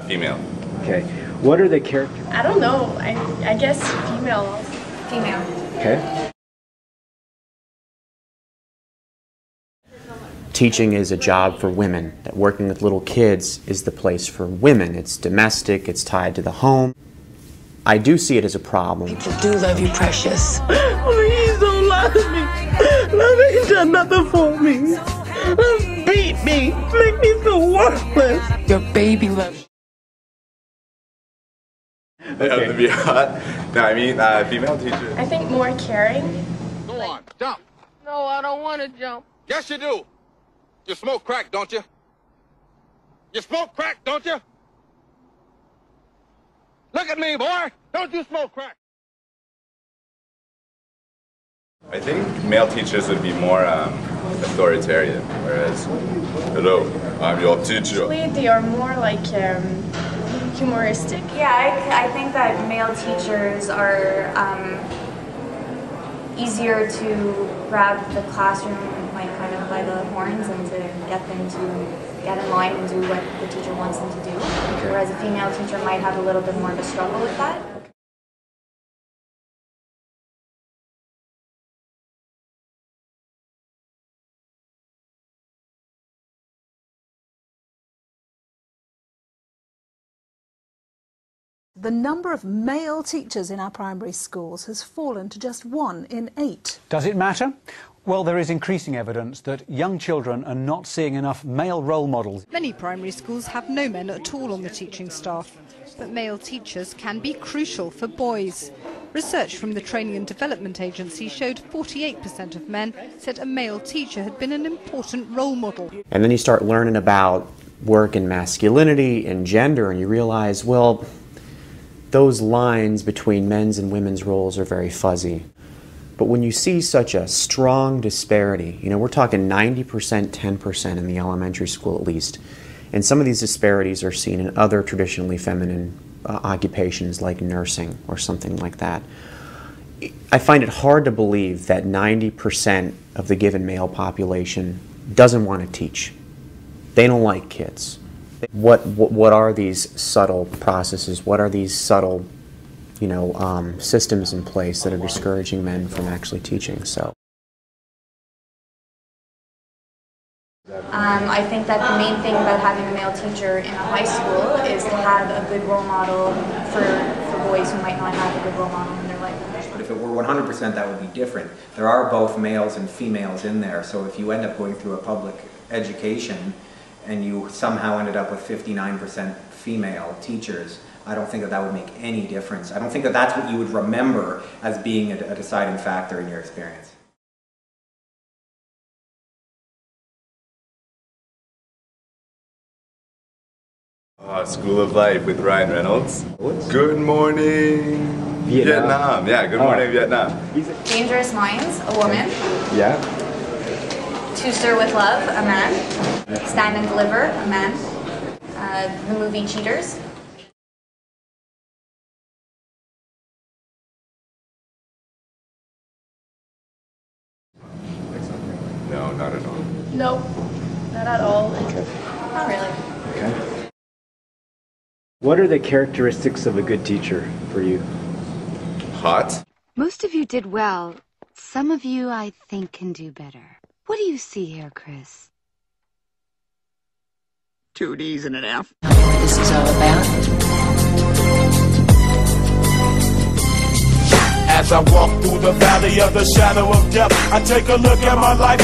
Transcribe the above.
Female. Okay. What are the characters? I don't know. I guess female also. Female. Okay. Teaching is a job for women. That working with little kids is the place for women. It's domestic, it's tied to the home. I do see it as a problem. People do love you, precious. Please don't lie to me. Love ain't done nothing for me. Love beat me. Make me feel worthless. Your baby loves you. They have to be hot. No, I mean, female teacher. I think more caring. Go on, jump. No, I don't want to jump. Yes, you do. You smoke crack, don't you? You smoke crack, don't you? Look at me, boy. Don't you smoke crack? I think male teachers would be more authoritarian, whereas, hello, I'm your teacher. They are more like humoristic. Yeah, I think that male teachers are easier to grab the classroom like kind of by the horns and to get them to get in line and do what the teacher wants them to do. Whereas a female teacher might have a little bit more of a struggle with that. The number of male teachers in our primary schools has fallen to just 1 in 8. Does it matter? Well, there is increasing evidence that young children are not seeing enough male role models. Many primary schools have no men at all on the teaching staff, but male teachers can be crucial for boys. Research from the Training and Development Agency showed 48% of men said a male teacher had been an important role model. And then you start learning about work and masculinity and gender, and you realize, well, those lines between men's and women's roles are very fuzzy. But when you see such a strong disparity, you know, we're talking 90%, 10% in the elementary school at least, and some of these disparities are seen in other traditionally feminine occupations like nursing or something like that. I find it hard to believe that 90% of the given male population doesn't want to teach. They don't like kids. What are these subtle processes? What are these subtle, systems in place that are discouraging men from actually teaching? So, I think that the main thing about having a male teacher in a high school is to have a good role model for boys who might not have a good role model in their life. But if it were 100%, that would be different. There are both males and females in there, so if you end up going through a public education and you somehow ended up with 59% female teachers, I don't think that that would make any difference. I don't think that that's what you would remember as being a deciding factor in your experience. School of Life with Ryan Reynolds. Good morning, Vietnam. Yeah, good morning, Vietnam. Dangerous Minds, a woman. Yeah. To Sir with Love, a man. Stand and Deliver, a man. The movie Cheaters. No, not at all. No, not at all. Not really. Okay. What are the characteristics of a good teacher for you? Hot. Most of you did well. Some of you, I think, can do better. What do you see here, Chris? 2 D's and an F. I know what this is all about. As I walk through the valley of the shadow of death, I take a look at my life.